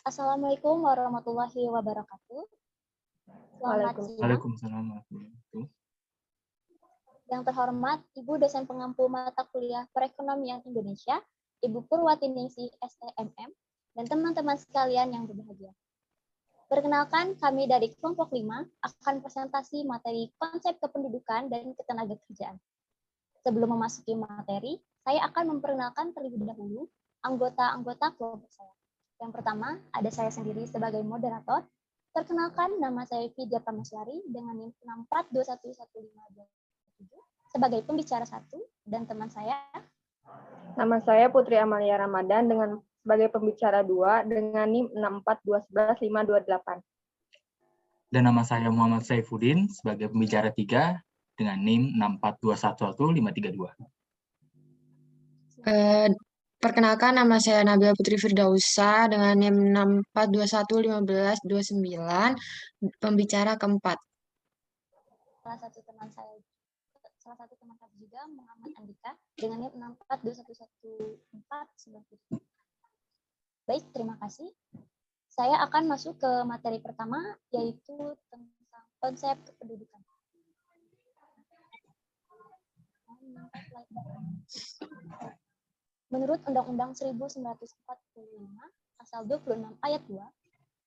Assalamualaikum warahmatullahi wabarakatuh. Selamat siang. Waalaikumsalam warahmatullahi wabarakatuh. Yang terhormat Ibu dosen pengampu mata kuliah Perekonomian Indonesia, Ibu Purwatiningsih STMM, dan teman-teman sekalian yang berbahagia. Perkenalkan, kami dari kelompok 5 akan presentasi materi konsep kependudukan dan ketenagakerjaan. Sebelum memasuki materi, saya akan memperkenalkan terlebih dahulu anggota-anggota kelompok saya. Yang pertama, ada saya sendiri sebagai moderator. Perkenalkan, nama saya Vidya Pamasyari dengan NIM 64211527 sebagai pembicara 1, dan teman saya. Nama saya Putri Amalia Ramadan dengan sebagai pembicara 2 dengan NIM 642111528. Dan nama saya Muhammad Saifuddin sebagai pembicara 3 dengan NIM 642111532. Perkenalkan, nama saya Nabila Putri Firdausa dengan NIM 641151529, pembicara keempat. Salah satu teman kami juga, Muhammad Andika, dengan NIM 6411493. Baik, terima kasih. Saya akan masuk ke materi pertama, yaitu tentang konsep kependudukan. Menurut Undang-Undang 1945, pasal 26 ayat 2,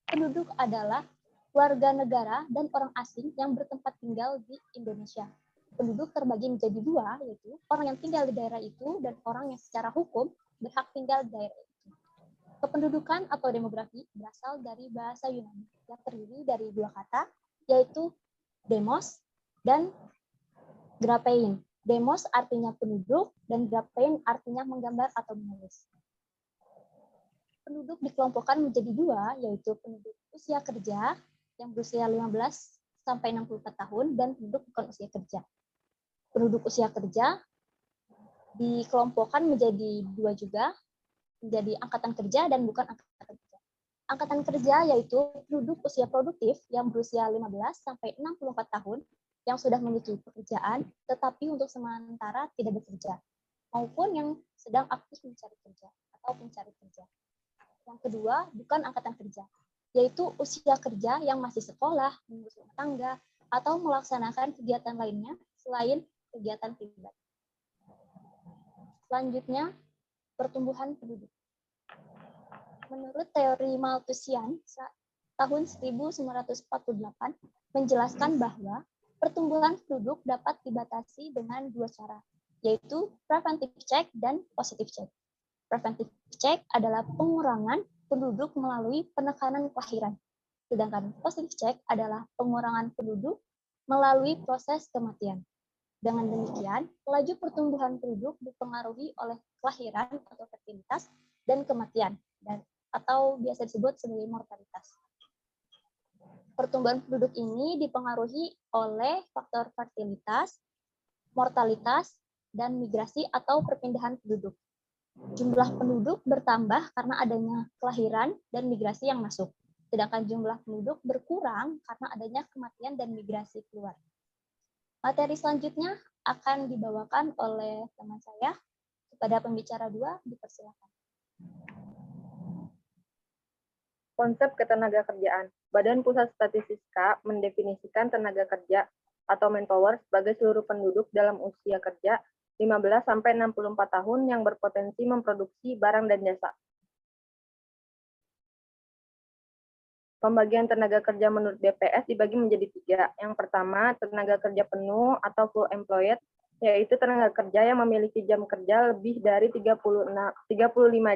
penduduk adalah warga negara dan orang asing yang bertempat tinggal di Indonesia. Penduduk terbagi menjadi dua, yaitu orang yang tinggal di daerah itu dan orang yang secara hukum berhak tinggal di daerah itu. Kependudukan atau demografi berasal dari bahasa Yunani yang terdiri dari dua kata, yaitu demos dan grapein. Demos artinya penduduk dan grapein artinya menggambar atau menulis. Penduduk dikelompokkan menjadi dua, yaitu penduduk usia kerja yang berusia 15 sampai 64 tahun dan penduduk bukan usia kerja. Penduduk usia kerja dikelompokkan menjadi dua juga, menjadi angkatan kerja dan bukan angkatan kerja. Angkatan kerja yaitu penduduk usia produktif yang berusia 15 sampai 64 tahun yang sudah memiliki pekerjaan tetapi untuk sementara tidak bekerja, maupun yang sedang aktif mencari kerja atau pencari kerja. Yang kedua, bukan angkatan kerja, yaitu usia kerja yang masih sekolah, mengurus rumah tangga, atau melaksanakan kegiatan lainnya selain kegiatan pribadi. Selanjutnya, pertumbuhan penduduk. Menurut teori Malthusian tahun 1948 menjelaskan bahwa pertumbuhan penduduk dapat dibatasi dengan dua cara, yaitu preventive check dan positive check. Preventive check adalah pengurangan penduduk melalui penekanan kelahiran, sedangkan positive check adalah pengurangan penduduk melalui proses kematian. Dengan demikian, laju pertumbuhan penduduk dipengaruhi oleh kelahiran atau fertilitas dan kematian, atau biasa disebut sebagai mortalitas. Pertumbuhan penduduk ini dipengaruhi oleh faktor fertilitas, mortalitas, dan migrasi atau perpindahan penduduk. Jumlah penduduk bertambah karena adanya kelahiran dan migrasi yang masuk, sedangkan jumlah penduduk berkurang karena adanya kematian dan migrasi keluar. Materi selanjutnya akan dibawakan oleh teman saya. Kepada pembicara 2, dipersilakan. Konsep ketenagakerjaan. Badan Pusat Statistika mendefinisikan tenaga kerja atau manpower sebagai seluruh penduduk dalam usia kerja 15 sampai 64 tahun yang berpotensi memproduksi barang dan jasa. Pembagian tenaga kerja menurut BPS dibagi menjadi 3. Yang pertama, tenaga kerja penuh atau full employed, yaitu tenaga kerja yang memiliki jam kerja lebih dari 35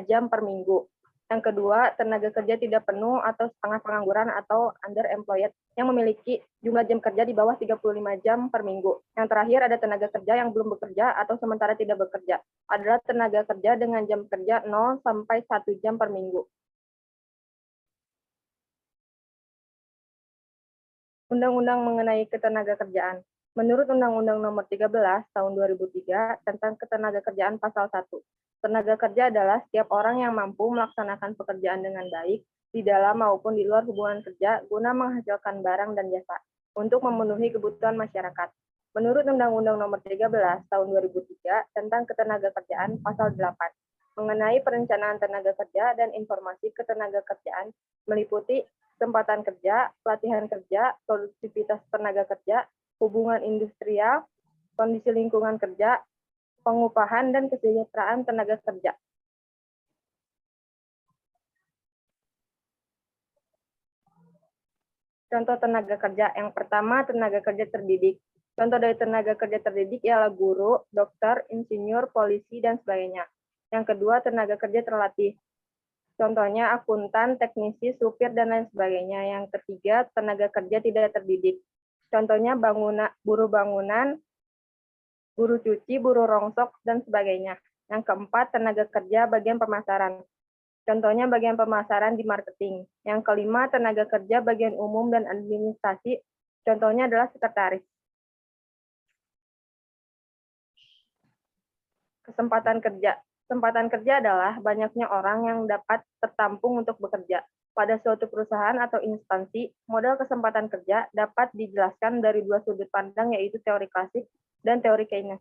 jam per minggu. Yang kedua, tenaga kerja tidak penuh atau setengah pengangguran atau underemployed yang memiliki jumlah jam kerja di bawah 35 jam per minggu. Yang terakhir, ada tenaga kerja yang belum bekerja atau sementara tidak bekerja. Adalah tenaga kerja dengan jam kerja 0 sampai 1 jam per minggu. Undang-undang mengenai ketenagakerjaan. Menurut Undang-Undang Nomor 13 Tahun 2003 tentang Ketenagakerjaan Pasal 1, tenaga kerja adalah setiap orang yang mampu melaksanakan pekerjaan dengan baik di dalam maupun di luar hubungan kerja guna menghasilkan barang dan jasa untuk memenuhi kebutuhan masyarakat. Menurut Undang-Undang Nomor 13 Tahun 2003 tentang Ketenagakerjaan Pasal 8, mengenai perencanaan tenaga kerja dan informasi ketenagakerjaan meliputi kesempatan kerja, pelatihan kerja, produktivitas tenaga kerja, hubungan industrial, kondisi lingkungan kerja, pengupahan, dan kesejahteraan tenaga kerja. Contoh tenaga kerja. Yang pertama, tenaga kerja terdidik. Contoh dari tenaga kerja terdidik ialah guru, dokter, insinyur, polisi, dan sebagainya. Yang kedua, tenaga kerja terlatih. Contohnya akuntan, teknisi, supir, dan lain sebagainya. Yang ketiga, tenaga kerja tidak terdidik. Contohnya buruh bangunan, buruh cuci, buruh rongsok, dan sebagainya. Yang keempat, tenaga kerja bagian pemasaran. Contohnya bagian pemasaran di marketing. Yang kelima, tenaga kerja bagian umum dan administrasi. Contohnya adalah sekretaris. Kesempatan kerja. Kesempatan kerja adalah banyaknya orang yang dapat tertampung untuk bekerja. Pada suatu perusahaan atau instansi, model kesempatan kerja dapat dijelaskan dari dua sudut pandang, yaitu teori klasik dan teori Keynes.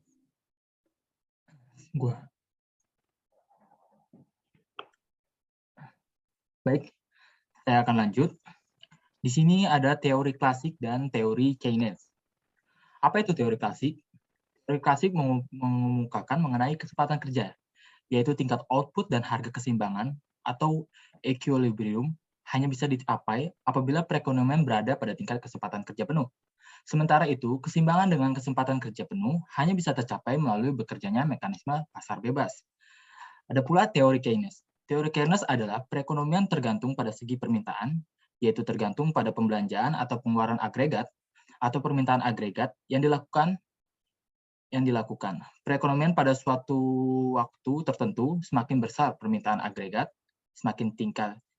Baik, saya akan lanjut. Di sini ada teori klasik dan teori Keynes. Apa itu teori klasik? Teori klasik mengemukakan mengenai kesempatan kerja, yaitu tingkat output dan harga keseimbangan atau equilibrium hanya bisa dicapai apabila perekonomian berada pada tingkat kesempatan kerja penuh. Sementara itu, keseimbangan dengan kesempatan kerja penuh hanya bisa tercapai melalui bekerjanya mekanisme pasar bebas. Ada pula teori Keynes. Teori Keynes adalah perekonomian tergantung pada segi permintaan, yaitu tergantung pada pembelanjaan atau pengeluaran agregat atau permintaan agregat yang dilakukan. Perekonomian pada suatu waktu tertentu semakin besar permintaan agregat, semakin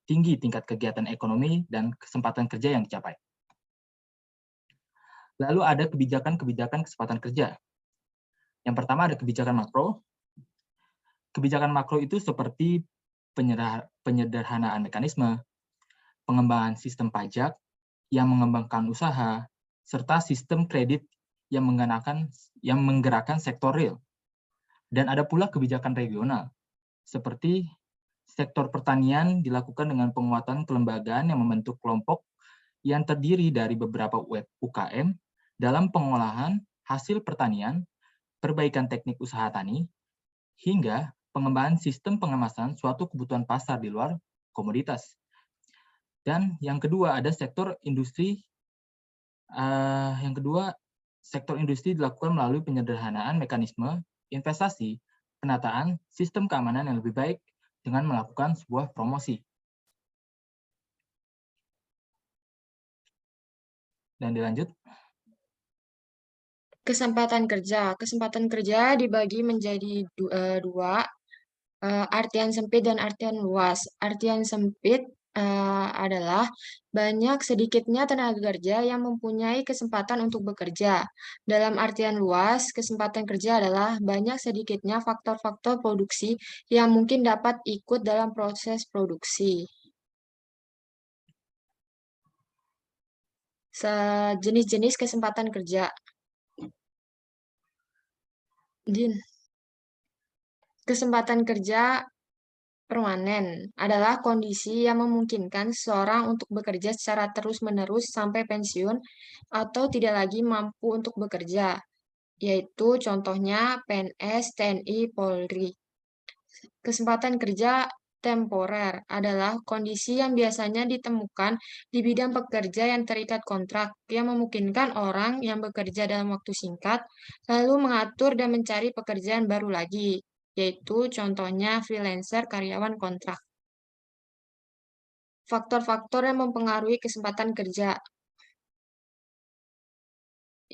tinggi tingkat kegiatan ekonomi dan kesempatan kerja yang dicapai. Lalu ada kebijakan-kebijakan kesempatan kerja. Yang pertama ada kebijakan makro. Kebijakan makro itu seperti penyederhanaan mekanisme, pengembangan sistem pajak yang mengembangkan usaha, serta sistem kredit yang menggerakkan sektor real. Dan ada pula kebijakan regional, seperti sektor pertanian dilakukan dengan penguatan kelembagaan yang membentuk kelompok yang terdiri dari beberapa UKM dalam pengolahan hasil pertanian, perbaikan teknik usaha tani, hingga pengembangan sistem pengemasan suatu kebutuhan pasar di luar komoditas. Dan yang kedua ada sektor industri. Sektor industri dilakukan melalui penyederhanaan mekanisme investasi, penataan sistem keamanan yang lebih baik dengan melakukan sebuah promosi. Dan dilanjut. Kesempatan kerja. Kesempatan kerja dibagi menjadi dua, artian sempit dan artian luas. Artian sempit adalah banyak sedikitnya tenaga kerja yang mempunyai kesempatan untuk bekerja. Dalam artian luas, kesempatan kerja adalah banyak sedikitnya faktor-faktor produksi yang mungkin dapat ikut dalam proses produksi. Jenis-jenis kesempatan kerja. Kesempatan kerja permanen adalah kondisi yang memungkinkan seseorang untuk bekerja secara terus-menerus sampai pensiun atau tidak lagi mampu untuk bekerja, yaitu contohnya PNS, TNI, Polri. Kesempatan kerja temporer adalah kondisi yang biasanya ditemukan di bidang pekerja yang terikat kontrak, yang memungkinkan orang yang bekerja dalam waktu singkat, lalu mengatur dan mencari pekerjaan baru lagi, yaitu contohnya freelancer, karyawan kontrak. Faktor-faktor yang mempengaruhi kesempatan kerja.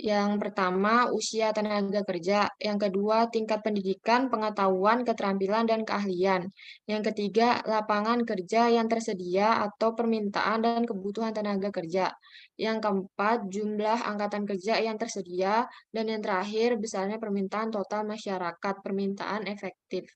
Yang pertama, usia tenaga kerja. Yang kedua, tingkat pendidikan, pengetahuan, keterampilan, dan keahlian. Yang ketiga, lapangan kerja yang tersedia atau permintaan dan kebutuhan tenaga kerja. Yang keempat, jumlah angkatan kerja yang tersedia. Dan yang terakhir, besarnya permintaan total masyarakat, permintaan efektif.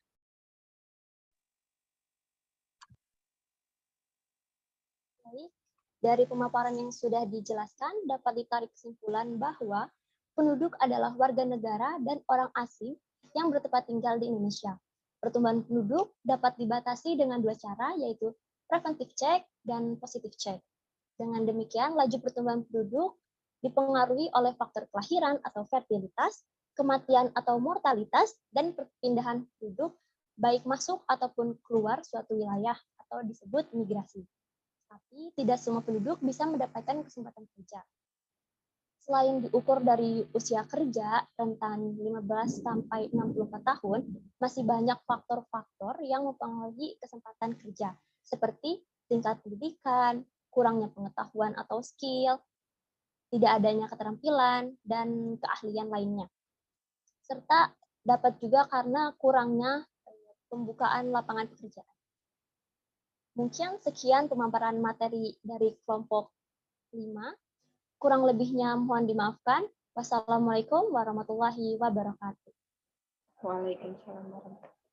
Dari pemaparan yang sudah dijelaskan, dapat ditarik kesimpulan bahwa penduduk adalah warga negara dan orang asing yang bertempat tinggal di Indonesia. Pertumbuhan penduduk dapat dibatasi dengan dua cara, yaitu preventive check dan positive check. Dengan demikian, laju pertumbuhan penduduk dipengaruhi oleh faktor kelahiran atau fertilitas, kematian atau mortalitas, dan perpindahan penduduk baik masuk ataupun keluar suatu wilayah atau disebut migrasi. Tapi tidak semua penduduk bisa mendapatkan kesempatan kerja. Selain diukur dari usia kerja, rentan 15 sampai 64 tahun, masih banyak faktor-faktor yang mempengaruhi kesempatan kerja, seperti tingkat pendidikan, kurangnya pengetahuan atau skill, tidak adanya keterampilan, dan keahlian lainnya. Serta dapat juga karena kurangnya pembukaan lapangan pekerjaan. Mungkin sekian pemaparan materi dari kelompok 5. Kurang lebihnya mohon dimaafkan. Wassalamualaikum warahmatullahi wabarakatuh. Waalaikumsalam warahmatullahi wabarakatuh.